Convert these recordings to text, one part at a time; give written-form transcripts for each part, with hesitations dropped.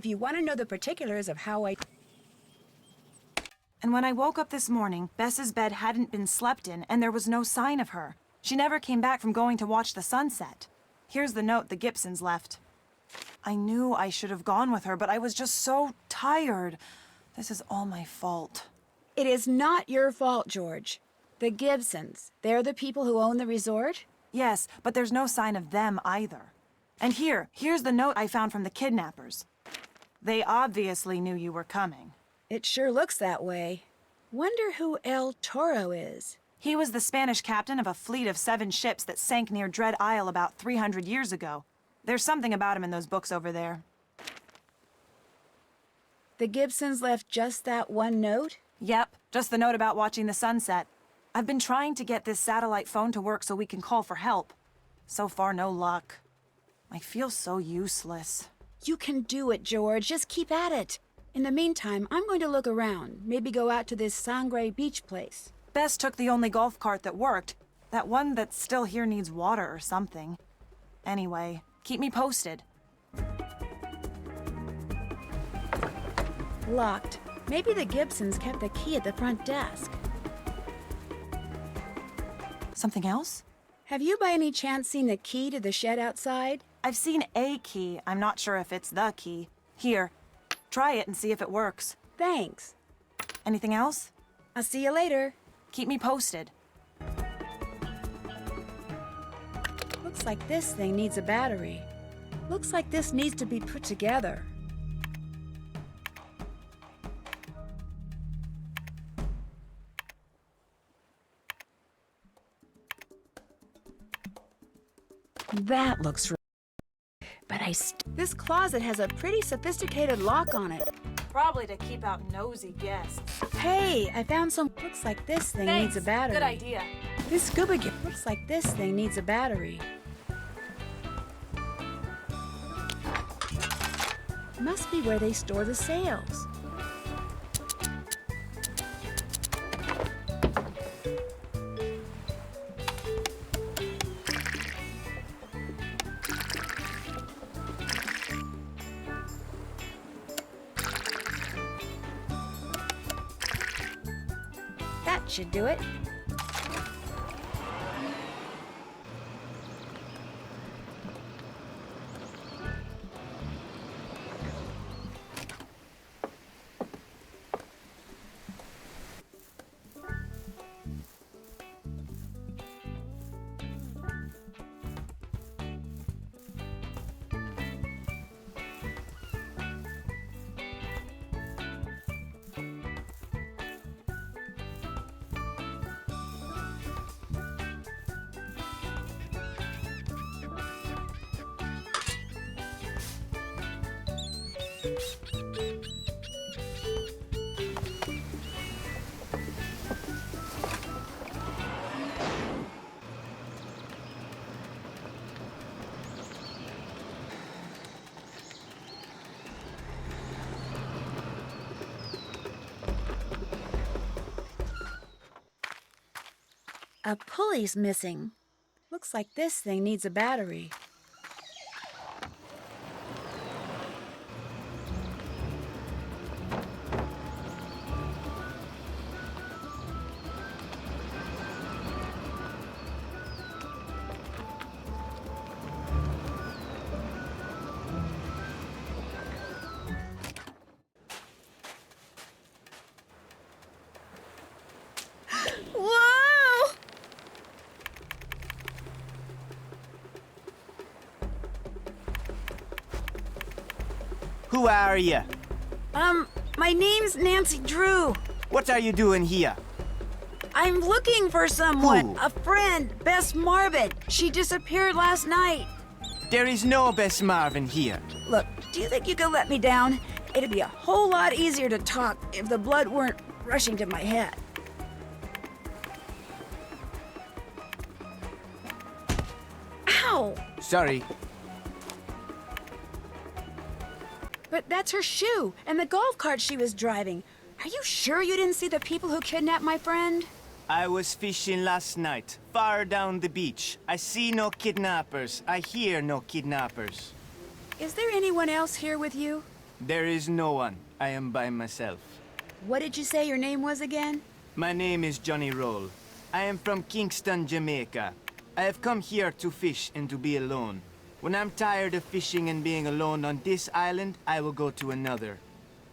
if you want to know the particulars of how I... And when I woke up this morning, Bess's bed hadn't been slept in, and there was no sign of her. She never came back from going to watch the sunset. Here's the note the Gibsons left. I knew I should have gone with her, but I was just so tired. This is all my fault. It is not your fault, George. The Gibsons, they're the people who own the resort? Yes, but there's no sign of them either. And here's the note I found from the kidnappers. They obviously knew you were coming. It sure looks that way. Wonder who El Toro is. He was the Spanish captain of a fleet of 7 ships that sank near Dread Isle about 300 years ago. There's something about him in those books over there. The Gibsons left just that one note? Yep, just the note about watching the sunset. I've been trying to get this satellite phone to work so we can call for help. So far, no luck. I feel so useless. You can do it, George. Just keep at it. In the meantime, I'm going to look around. Maybe go out to this Sangre Beach place. Bess took the only golf cart that worked. That one that's still here needs water or something. Anyway, keep me posted. Locked. Maybe the Gibsons kept the key at the front desk. Something else? Have you by any chance seen the key to the shed outside? I've seen a key. I'm not sure if it's the key. Here, try it and see if it works. Thanks. Anything else? I'll see you later. Keep me posted. Looks like this thing needs a battery. Looks like this needs to be put together. That looks right. But this closet has a pretty sophisticated lock on it. Probably to keep out nosy guests. Hey, I found some. Looks like this thing needs a battery. Good idea. This scuba gear looks like this thing needs a battery. Must be where they store the sails. That should do it. A pulley's missing. Looks like this thing needs a battery. Who are you? My name's Nancy Drew. What are you doing here? I'm looking for someone. Who? A friend, Bess Marvin. She disappeared last night. There is no Bess Marvin here. Look, do you think you could let me down? It'd be a whole lot easier to talk if the blood weren't rushing to my head. Ow! Sorry. But that's her shoe and the golf cart she was driving. Are you sure you didn't see the people who kidnapped my friend? I was fishing last night, far down the beach. I see no kidnappers. I hear no kidnappers. Is there anyone else here with you? There is no one. I am by myself. What did you say your name was again? My name is Johnny Roll. I am from Kingston, Jamaica. I have come here to fish and to be alone. When I'm tired of fishing and being alone on this island, I will go to another.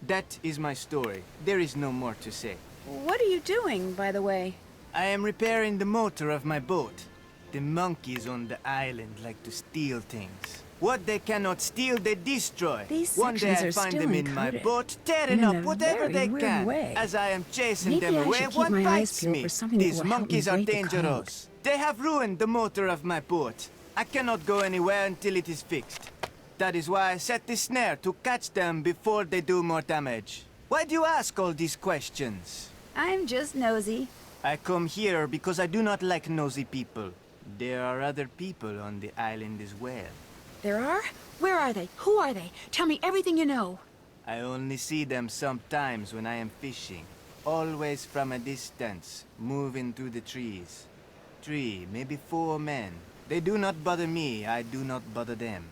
That is my story. There is no more to say. What are you doing, by the way? I am repairing the motor of my boat. The monkeys on the island like to steal things. What they cannot steal, they destroy. These One day sections I are find still them in my encoded, boat, tearing and in up a whatever very they weird can. way. As I am chasing Maybe them I away, should keep one my eyes bites peeled me. for something that These will help me monkeys are break the code. dangerous. They have ruined the motor of my boat. I cannot go anywhere until it is fixed. That is why I set this snare to catch them before they do more damage. Why do you ask all these questions? I'm just nosy. I come here because I do not like nosy people. There are other people on the island as well. There are? Where are they? Who are they? Tell me everything you know. I only see them sometimes when I am fishing. Always from a distance, moving through the trees. 3, maybe 4 men. They do not bother me, I do not bother them.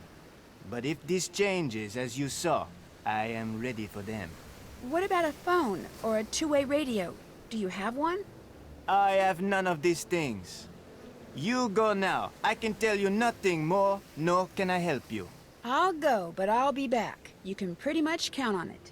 But if this changes, as you saw, I am ready for them. What about a phone or a two-way radio? Do you have one? I have none of these things. You go now. I can tell you nothing more, nor can I help you. I'll go, but I'll be back. You can pretty much count on it.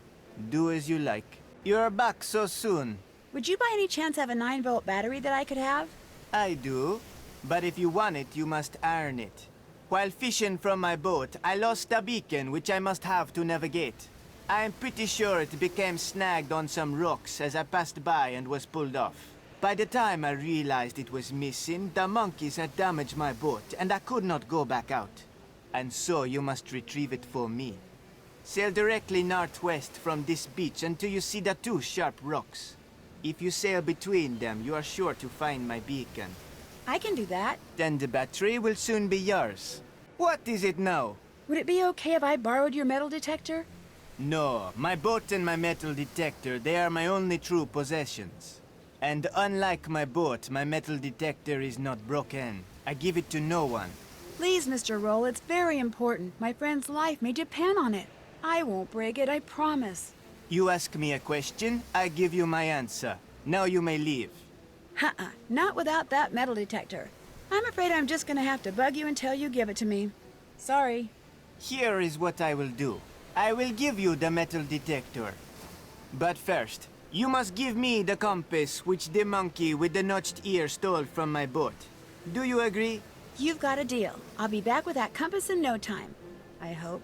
Do as you like. You are back so soon. Would you by any chance have a 9-volt battery that I could have? I do. But if you want it, you must earn it. While fishing from my boat, I lost a beacon which I must have to navigate. I am pretty sure it became snagged on some rocks as I passed by and was pulled off. By the time I realized it was missing, the monkeys had damaged my boat and I could not go back out. And so you must retrieve it for me. Sail directly northwest from this beach until you see the 2 sharp rocks. If you sail between them, you are sure to find my beacon. I can do that. Then the battery will soon be yours. What is it now? Would it be okay if I borrowed your metal detector? No, my boat and my metal detector, they are my only true possessions. And unlike my boat, my metal detector is not broken. I give it to no one. Please, Mr. Roll, it's very important. My friend's life may depend on it. I won't break it, I promise. You ask me a question, I give you my answer. Now you may leave. Not without that metal detector. I'm afraid I'm just gonna have to bug you until you give it to me. Sorry. Here is what I will do. I will give you the metal detector. But first, you must give me the compass which the monkey with the notched ear stole from my boat. Do you agree? You've got a deal. I'll be back with that compass in no time. I hope.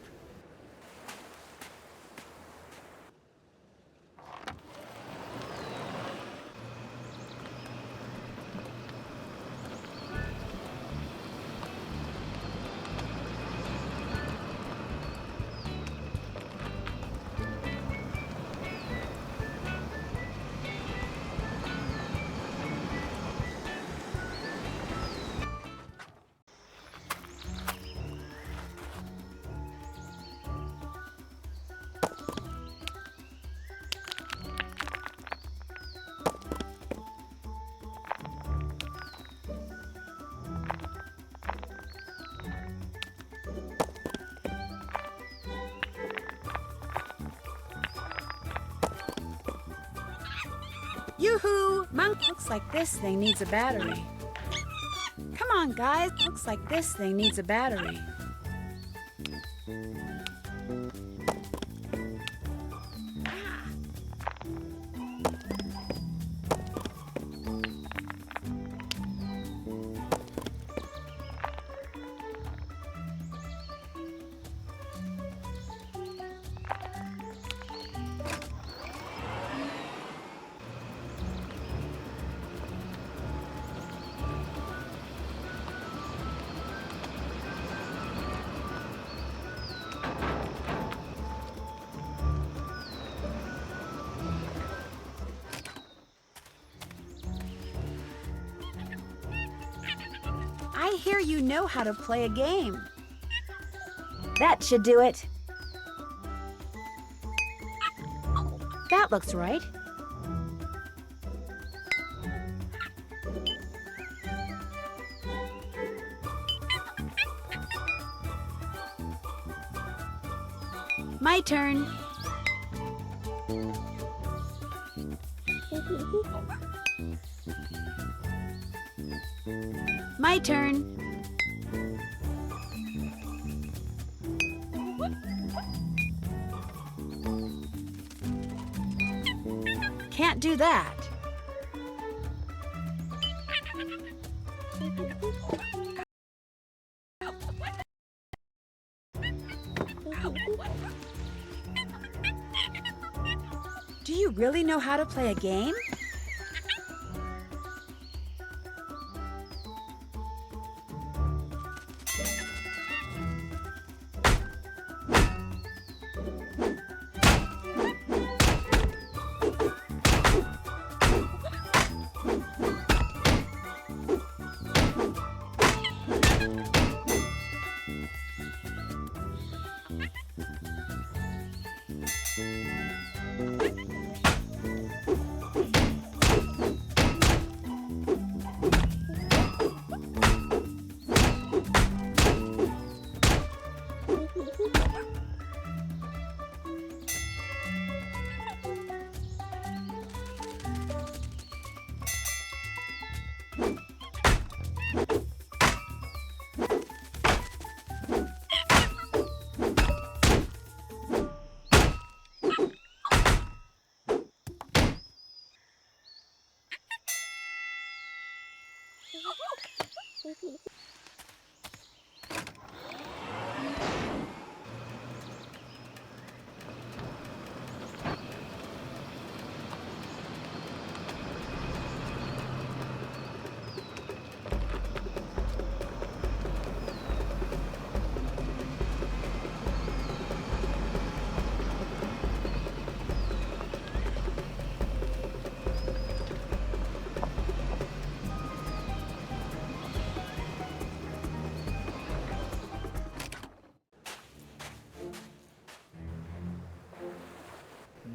Yoo-hoo! Monk, looks like this thing needs a battery. Come on, guys. Looks like this thing needs a battery. I hear you know how to play a game. That should do it. That looks right. My turn. My turn. Can't do that. Do you really know how to play a game?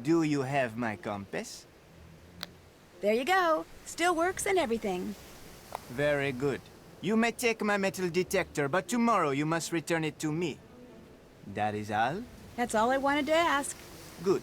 Do you have my compass? There you go. Still works and everything. Very good. You may take my metal detector, but tomorrow you must return it to me. That is all? That's all I wanted to ask. Good.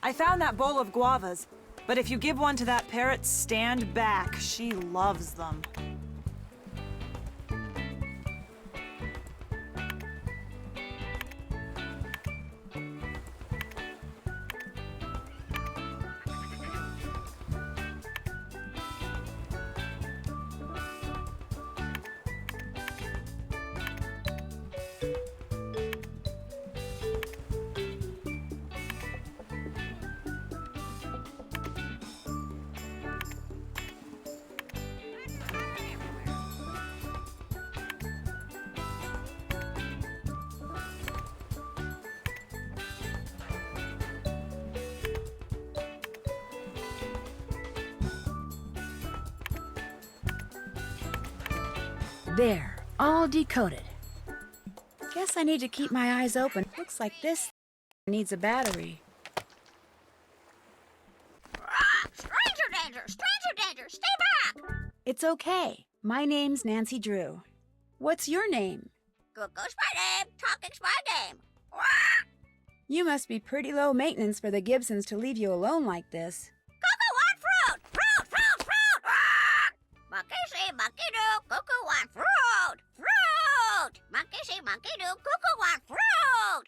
I found that bowl of guavas, but if you give one to that parrot, stand back. She loves them. There, all decoded. Guess I need to keep my eyes open. Looks like this needs a battery. Stranger danger! Stranger danger! Stay back! It's okay. My name's Nancy Drew. What's your name? Cuckoo spy game! Talking spy game! You must be pretty low maintenance for the Gibsons to leave you alone like this. Cuckoo want fruit! Fruit! Fruit! Fruit! Monkey see, monkey do, cuckoo want fruit! Fruit! Monkey see, monkey do, cuckoo want fruit!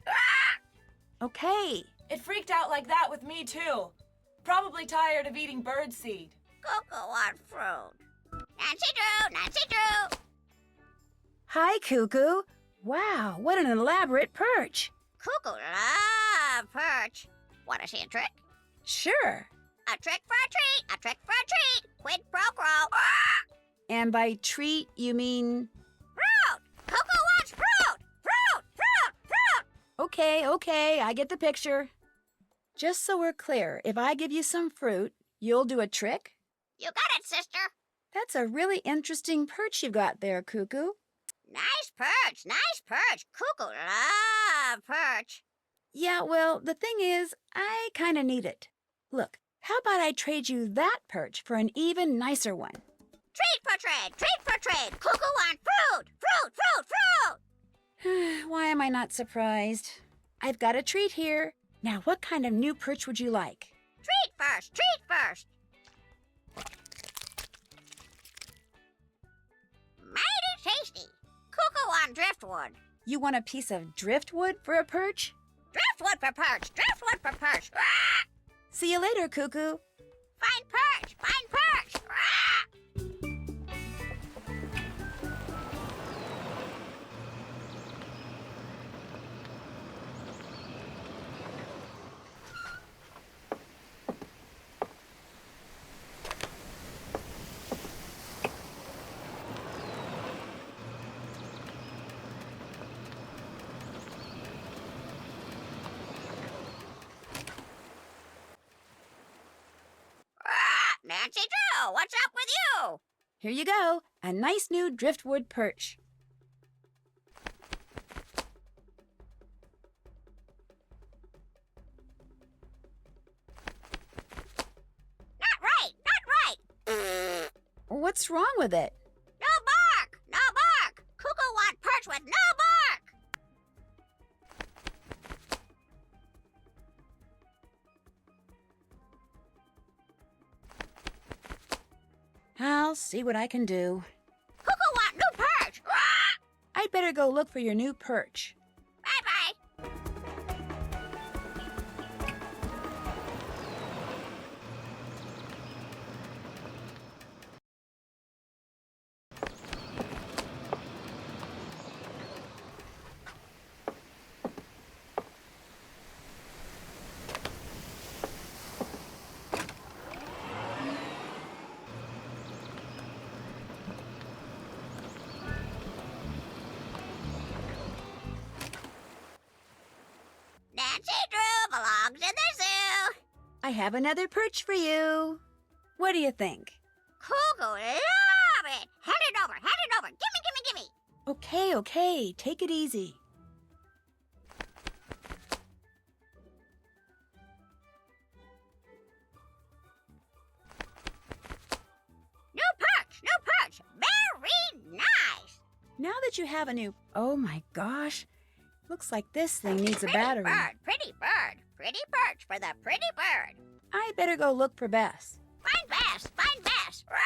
Okay. It freaked out like that with me, too. Probably tired of eating birdseed. Cuckoo want fruit! Nancy Drew! Nancy Drew! Hi, Cuckoo. Wow, what an elaborate perch. Cuckoo love perch. Want to see a trick? Sure. A trick for a treat! A trick for a treat! Quid pro quo! And by treat, you mean... Fruit! Cuckoo wants fruit! Fruit! Fruit! Fruit! Okay, I get the picture. Just so we're clear, if I give you some fruit, you'll do a trick? You got it, sister! That's a really interesting perch you've got there, Cuckoo. Nice perch! Nice perch! Cuckoo love perch! Yeah, well, the thing is, I kinda need it. Look, how about I trade you that perch for an even nicer one? Treat for trade! Treat for trade! Cuckoo want fruit! Fruit! Fruit! Fruit! Why am I not surprised? I've got a treat here. Now, what kind of new perch would you like? Treat first! Treat first! Mighty tasty! Cuckoo want driftwood! You want a piece of driftwood for a perch? Driftwood for perch! Driftwood for perch! See you later, Cuckoo. Fine perch! Fine perch! Nancy Drew, what's up with you? Here you go, a nice new driftwood perch. Not right, not right. What's wrong with it? No bark, no bark. Cuckoo want perch with no bark. I'll see what I can do. Cuckoo want new perch. I'd better go look for your new perch. Bye-bye. Nancy Drew belongs in the zoo. I have another perch for you. What do you think? Cuckoo love it. Hand it over, hand it over. Gimme, gimme, gimme. Okay, okay, take it easy. New perch, new perch. Very nice. Now that you have a new... Oh my gosh. Looks like this thing needs a Pretty battery. bird, pretty bird. Pretty perch for the pretty bird. I better go look for Bess. Find Bess, find Bess. Rah!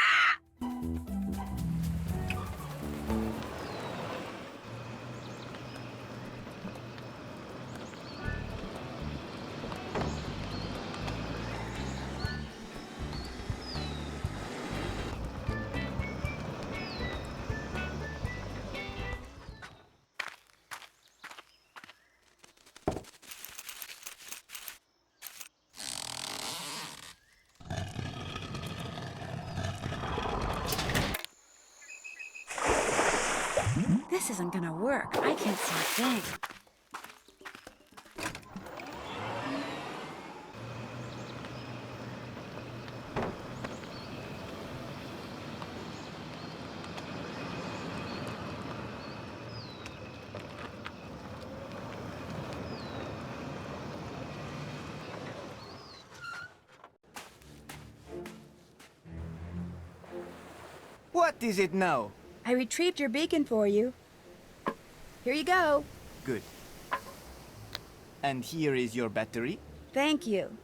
This isn't gonna work. I can't see a thing. What is it now? I retrieved your beacon for you. Here you go. Good. And here is your battery. Thank you.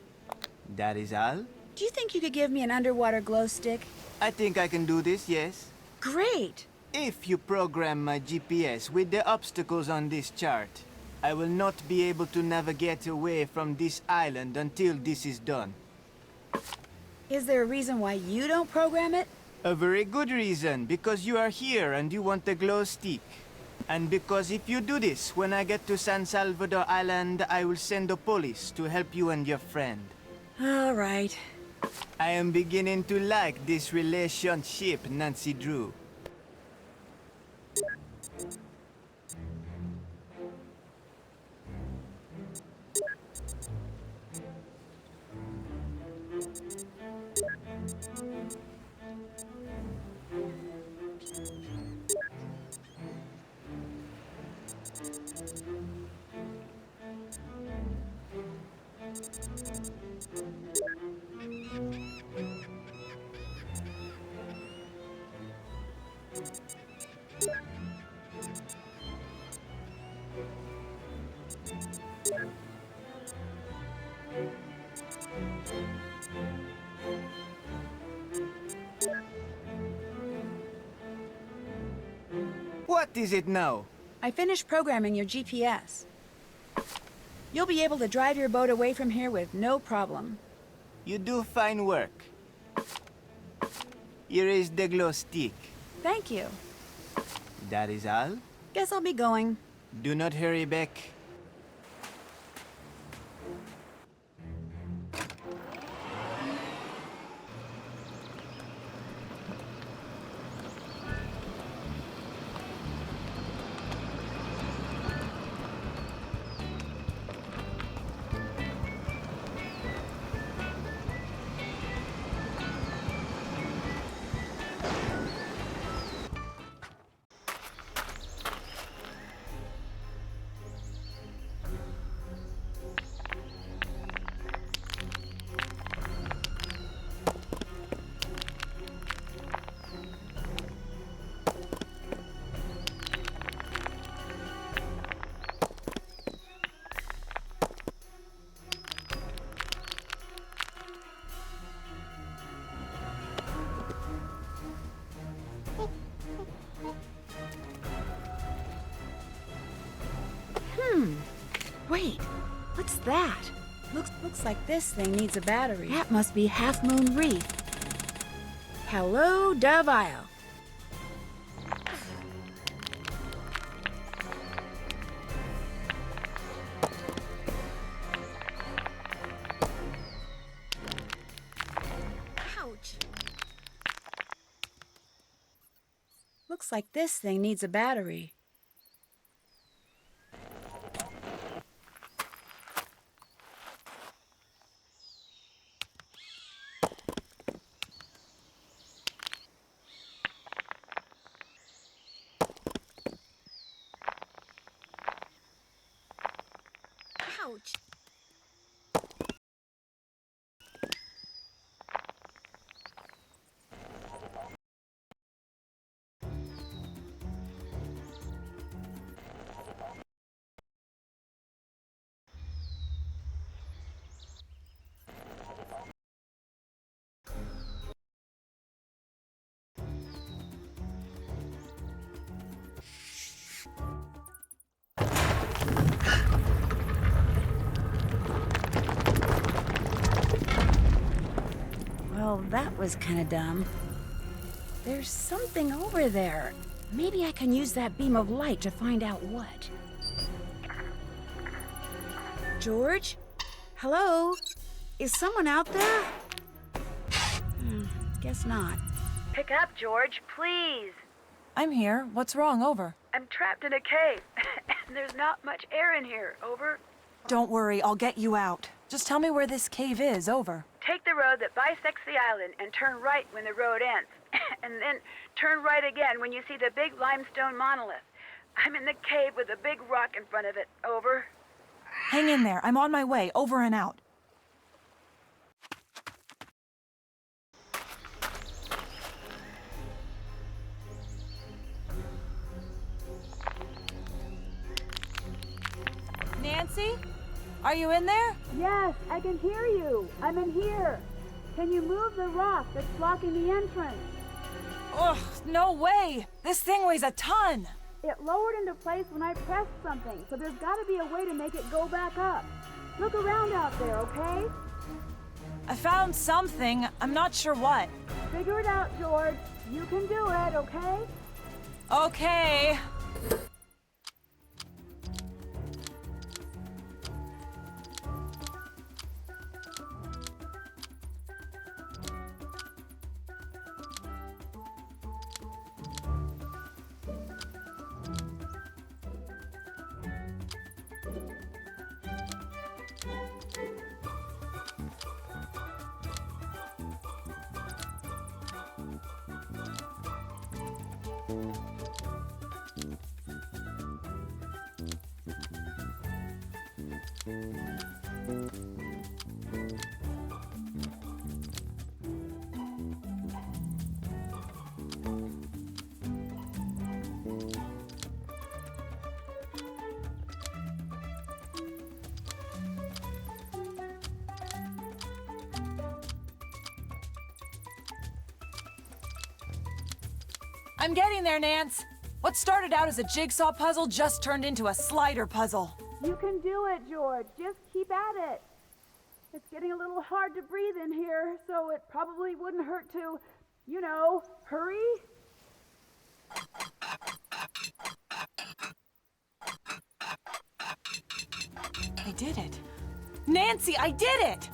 That is all. Do you think you could give me an underwater glow stick? I think I can do this, yes. Great. If you program my GPS with the obstacles on this chart, I will not be able to navigate away from this island until this is done. Is there a reason why you don't program it? A very good reason, because you are here and you want the glow stick. And because if you do this, when I get to San Salvador Island, I will send the police to help you and your friend. All right. I am beginning to like this relationship, Nancy Drew. What is it now? I finished programming your GPS. You'll be able to drive your boat away from here with no problem. You do fine work. Here is the glow stick. Thank you. That is all. Guess I'll be going. Do not hurry back. Wait, what's that? Looks like this thing needs a battery. That must be Half Moon Reef. Hello, Dove Isle. Ouch. Looks like this thing needs a battery. Ouch. Well, that was kind of dumb. There's something over there. Maybe I can use that beam of light to find out what. George? Hello? Is someone out there? Guess not. Pick up, George, please. I'm here. What's wrong? Over. I'm trapped in a cave, and there's not much air in here. Over. Don't worry, I'll get you out. Just tell me where this cave is. Over. Take the road that bisects the island and turn right when the road ends. And then turn right again when you see the big limestone monolith. I'm in the cave with a big rock in front of it. Over. Hang in there. I'm on my way. Over and out. Nancy? Are you in there? Yes, I can hear you. I'm in here. Can you move the rock that's blocking the entrance? Ugh, no way! This thing weighs a ton! It lowered into place when I pressed something, so there's got to be a way to make it go back up. Look around out there, okay? I found something. I'm not sure what. Figure it out, George. You can do it, okay? Okay. I'm getting there, Nance. What started out as a jigsaw puzzle just turned into a slider puzzle. You can do it, George. Just keep at it. It's getting a little hard to breathe in here, so it probably wouldn't hurt to, you know, hurry. I did it. Nancy, I did it!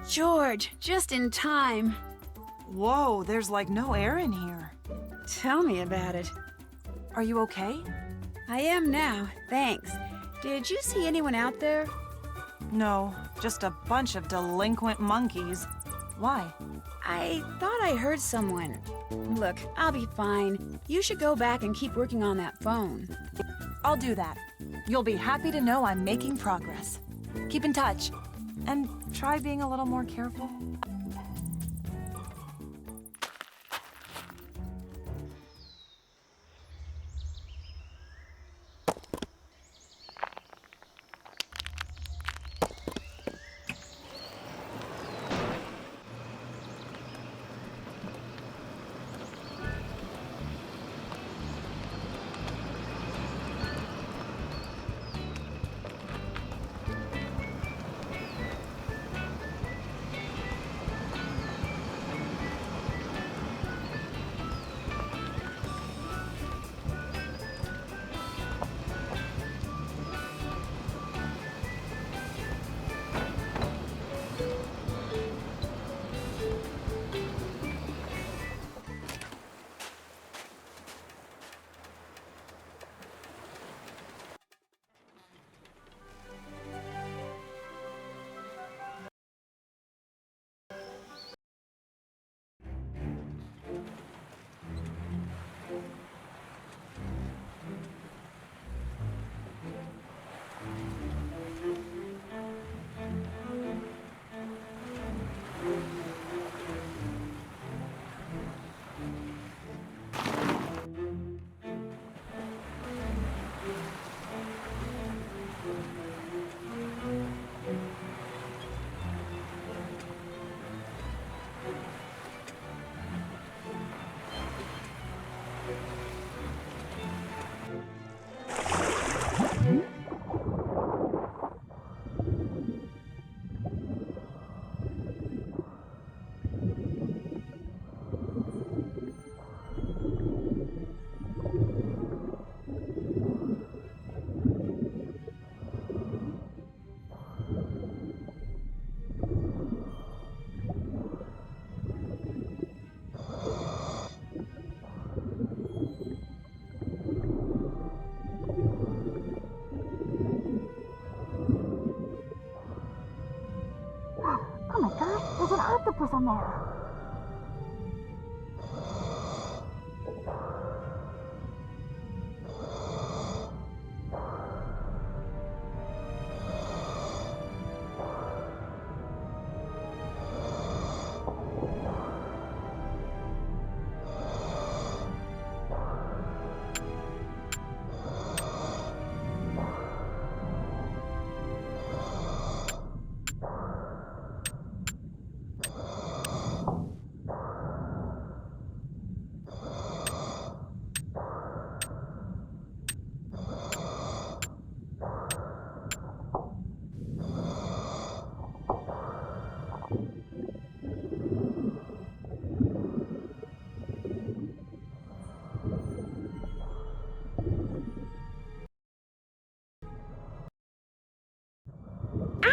George, just in time. Whoa, there's like no air in here. Tell me about it. Are you okay? I am now, thanks. Did you see anyone out there? No, just a bunch of delinquent monkeys. Why? I thought I heard someone. Look, I'll be fine. You should go back and keep working on that phone. I'll do that. You'll be happy to know I'm making progress. Keep in touch. And try being a little more careful. goes in there.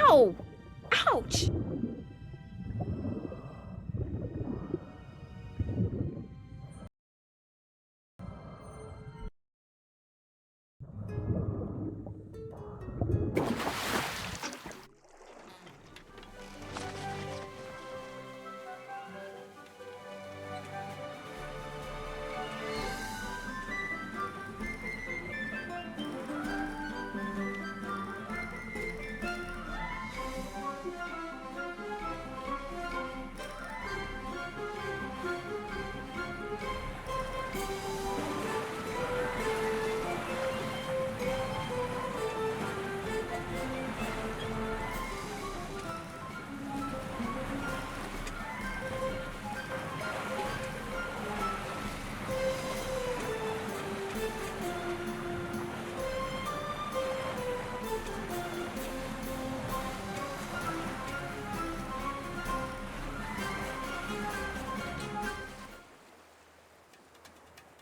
Ow! Ouch!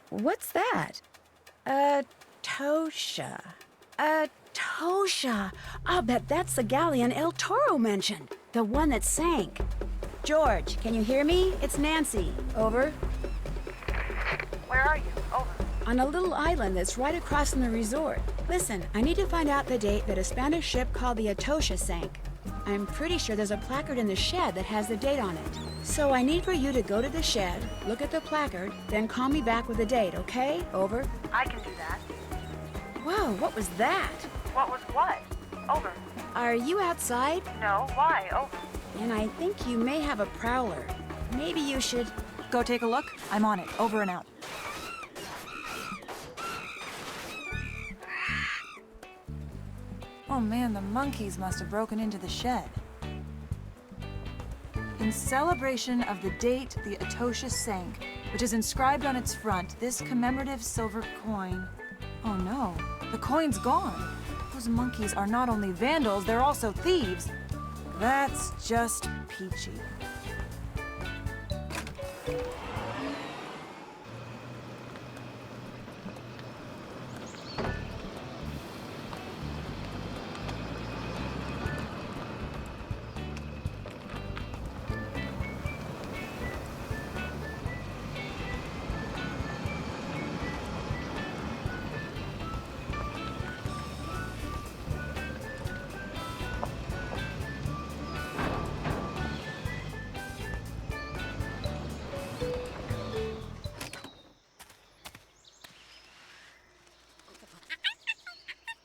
What's that? Tosha. Tosha. I'll bet that's the galleon El Toro mentioned. The one that sank. George, can you hear me? It's Nancy. Over. Where are you? Over. On a little island that's right across from the resort. Listen, I need to find out the date that a Spanish ship called the Atosha sank. I'm pretty sure there's a placard in the shed that has the date on it. So I need for you to go to the shed, look at the placard, then call me back with the date, okay? Over. I can do that. Whoa, what was that? What was what? Over. Are you outside? No, why? Over. And I think you may have a prowler. Maybe you should... Go take a look. I'm on it. Over and out. Oh man, the monkeys must have broken into the shed. In celebration of the date the Atosha sank, which is inscribed on its front, this commemorative silver coin... Oh no, the coin's gone. Those monkeys are not only vandals, they're also thieves. That's just peachy.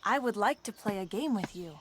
I would like to play a game with you.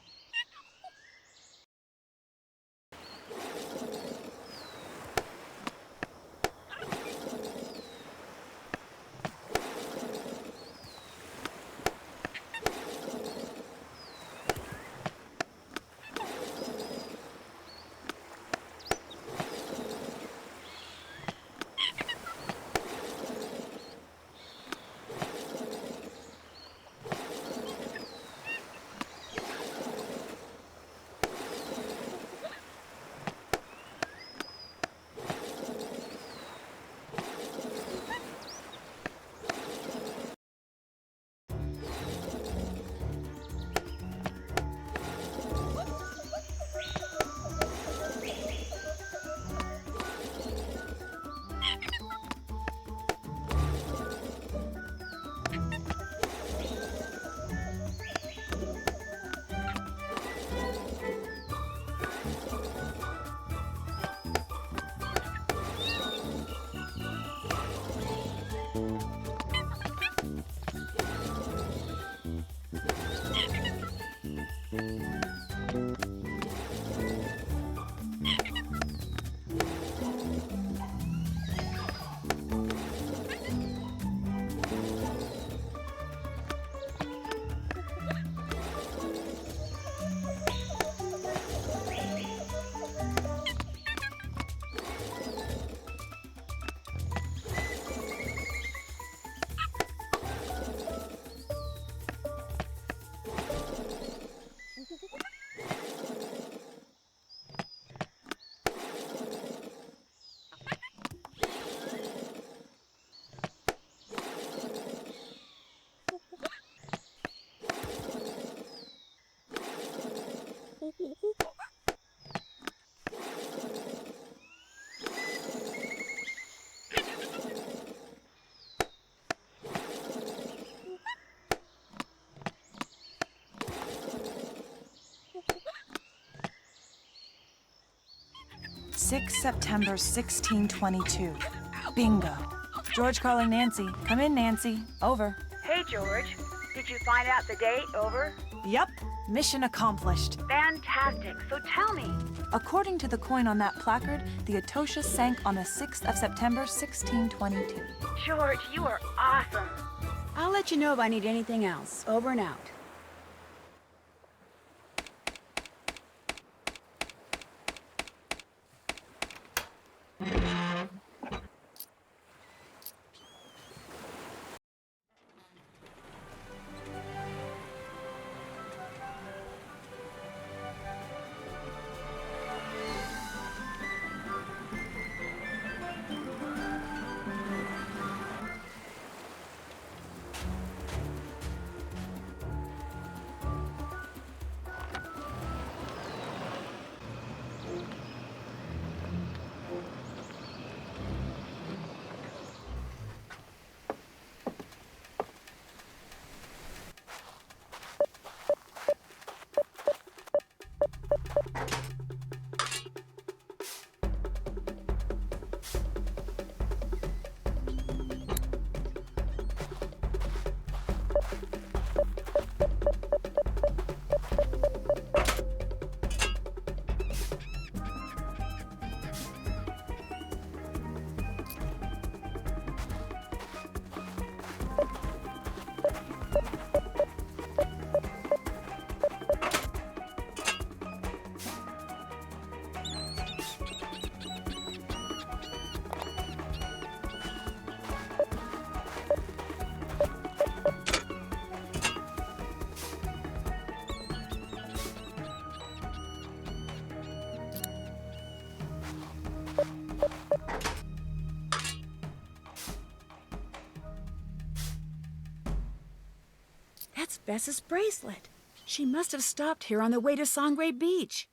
September 1622. Bingo. George calling Nancy. Come in, Nancy. Over. Hey, George. Did you find out the date? Over? Yup. Mission accomplished. Fantastic. So tell me. According to the coin on that placard, the Atosha sank on the 6th of September 1622. George, you are awesome. I'll let you know if I need anything else. Over and out. That's Bess's bracelet. She must have stopped here on the way to Sangre Beach.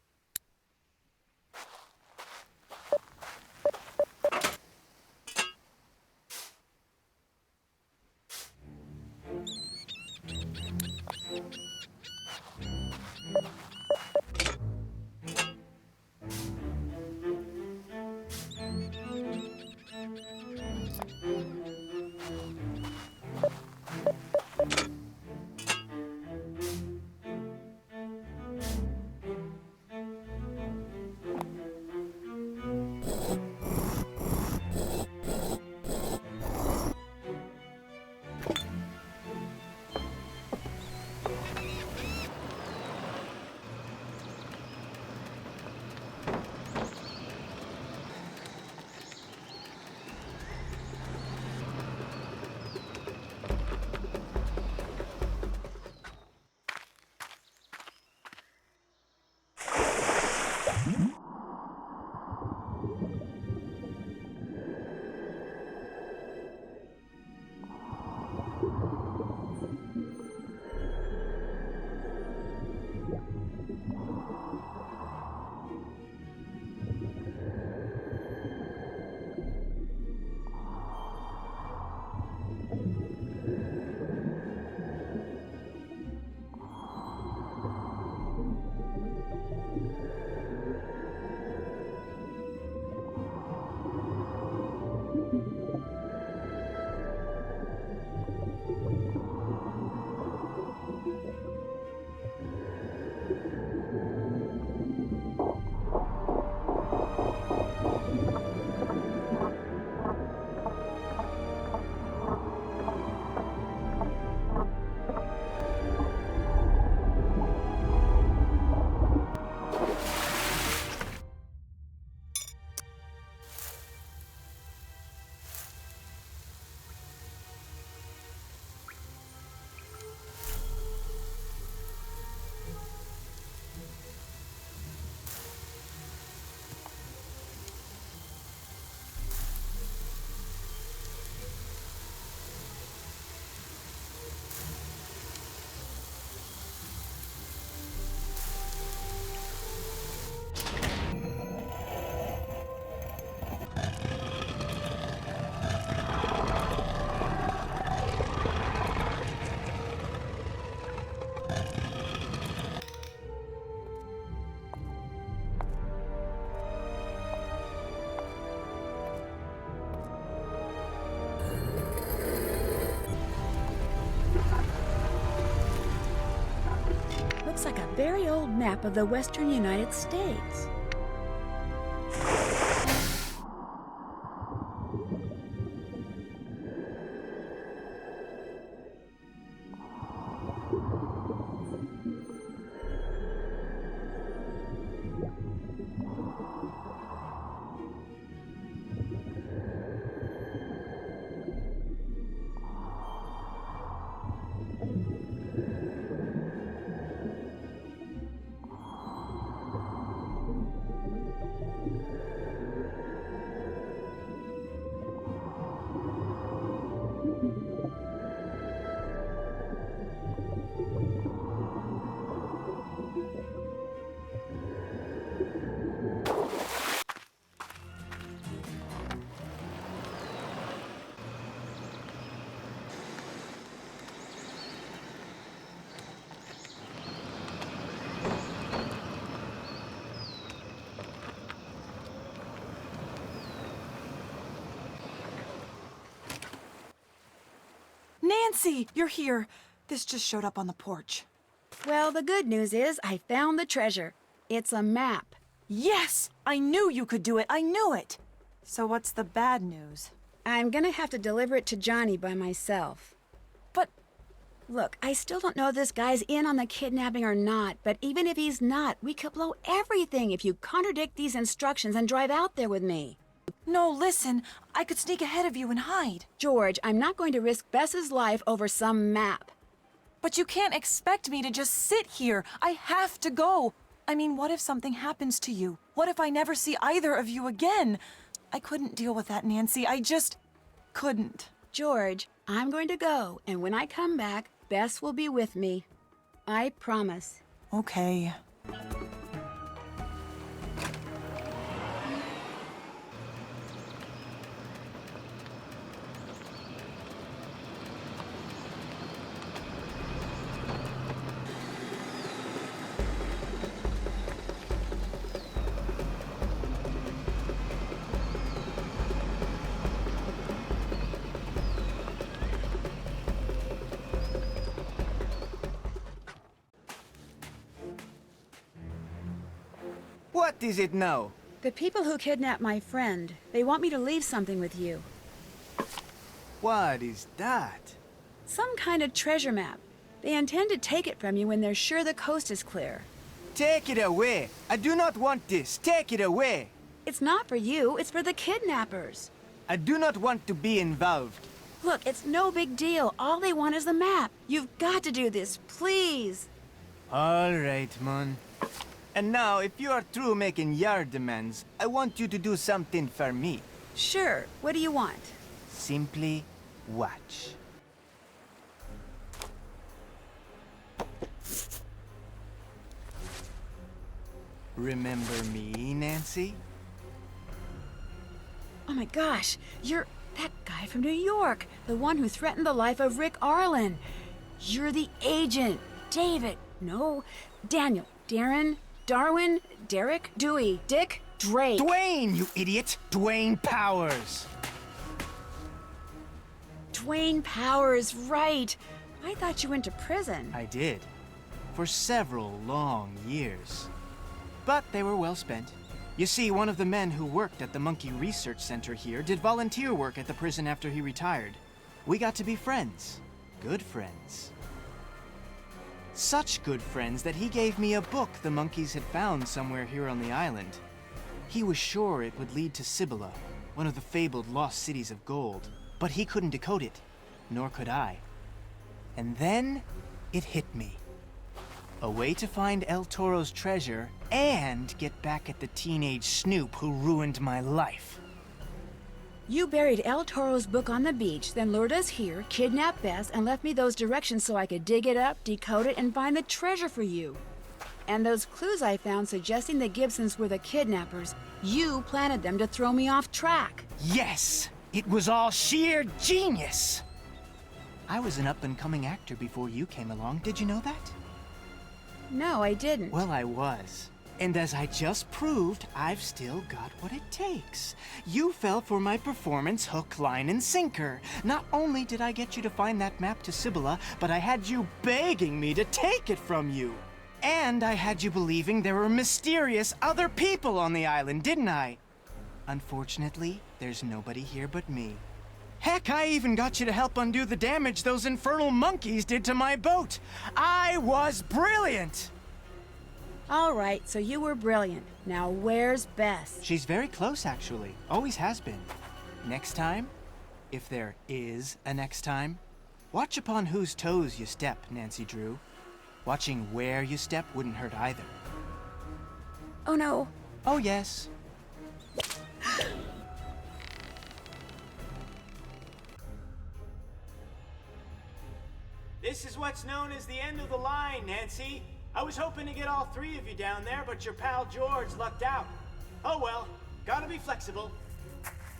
like a very old map of the western United States. Nancy, you're here. This just showed up on the porch. Well, the good news is I found the treasure. It's a map. Yes! I knew you could do it. I knew it. So what's the bad news? I'm gonna have to deliver it to Johnny by myself. But Look, I still don't know if this guy's in on the kidnapping or not, but even if he's not, we could blow everything if you contradict these instructions and drive out there with me. no, listen. I could sneak ahead of you and hide. George, I'm not going to risk Bess's life over some map. But you can't expect me to just sit here. I have to go. I mean, what if something happens to you? What if I never see either of you again? I couldn't deal with that, Nancy. I just couldn't. George, I'm going to go, and when I come back, Bess will be with me. I promise. Okay. What is it now? The people who kidnapped my friend, they want me to leave something with you. What is that? Some kind of treasure map. They intend to take it from you when they're sure the coast is clear. Take it away. I do not want this. Take it away. It's not for you, it's for the kidnappers. I do not want to be involved. Look, it's no big deal. All they want is the map. You've got to do this, please. All right, Mon. And now, if you are through making yard demands, I want you to do something for me. Sure, what do you want? Simply watch. Remember me, Nancy? Oh my gosh, you're that guy from New York, the one who threatened the life of Rick Arlen. You're the agent, David, no, Daniel, Darren, Darwin, Derek, Dewey, Dick, Drake. Dwayne, you idiot! Dwayne Powers! Dwayne Powers, right. I thought you went to prison. I did. For several long years. But they were well spent. You see, one of the men who worked at the Monkey Research Center here did volunteer work at the prison after he retired. We got to be friends. Good friends. Such good friends that he gave me a book the monkeys had found somewhere here on the island. He was sure it would lead to Cibola, one of the fabled lost cities of gold. But he couldn't decode it, nor could I. And then it hit me. A way to find El Toro's treasure and get back at the teenage snoop who ruined my life. You buried El Toro's book on the beach, then lured us here, kidnapped Bess, and left me those directions so I could dig it up, decode it, and find the treasure for you. And those clues I found suggesting the Gibsons were the kidnappers, you planted them to throw me off track. Yes! It was all sheer genius! I was an up-and-coming actor before you came along. Did you know that? No, I didn't. Well, I was. And as I just proved, I've still got what it takes. You fell for my performance hook, line, and sinker. Not only did I get you to find that map to Cibola, but I had you begging me to take it from you. And I had you believing there were mysterious other people on the island, didn't I? Unfortunately, there's nobody here but me. Heck, I even got you to help undo the damage those infernal monkeys did to my boat. I was brilliant! All right, so you were brilliant. Now where's Bess? She's very close, actually. Always has been. Next time, if there is a next time, watch upon whose toes you step, Nancy Drew. Watching where you step wouldn't hurt either. Oh no. Oh, yes. This is what's known as the end of the line, Nancy. I was hoping to get all three of you down there, but your pal George lucked out. Oh well, gotta be flexible.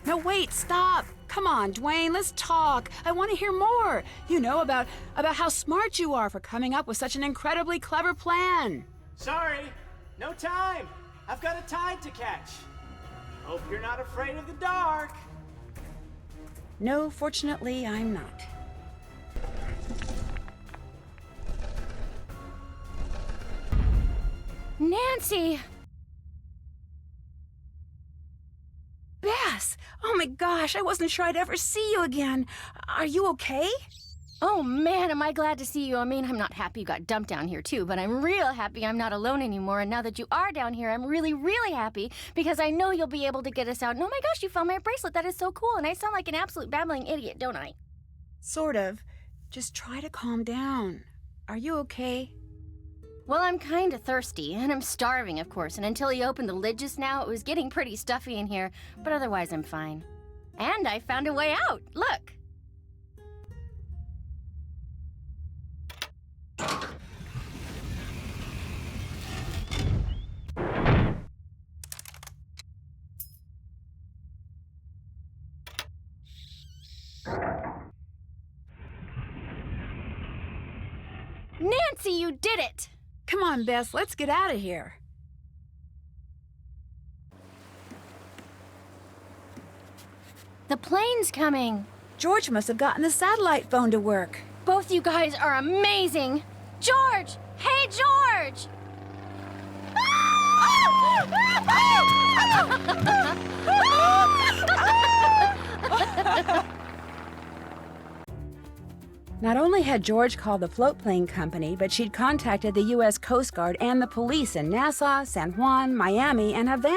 No, wait, stop. Come on, Dwayne, let's talk. I want to hear more. You know, about how smart you are for coming up with such an incredibly clever plan. Sorry, no time. I've got a tide to catch. Hope you're not afraid of the dark. No, fortunately, I'm not. Nancy! Bess! Oh my gosh, I wasn't sure I'd ever see you again. Are you okay? Oh man, am I glad to see you. I mean, I'm not happy you got dumped down here too, but I'm real happy I'm not alone anymore. And now that you are down here, I'm really, really happy because I know you'll be able to get us out. And oh my gosh, you found my bracelet. That is so cool. And I sound like an absolute babbling idiot, don't I? Sort of. Just try to calm down. Are you okay? Well, I'm kind of thirsty, and I'm starving, of course, and until he opened the lid just now, it was getting pretty stuffy in here, but otherwise I'm fine. And I found a way out. Look! Nancy, you did it! Come on, Bess, let's get out of here. The plane's coming. George must have gotten the satellite phone to work. Both you guys are amazing. George! Hey, George! Not only had George called the float plane company, but she'd contacted the U.S. Coast Guard and the police in Nassau, San Juan, Miami, and Havana.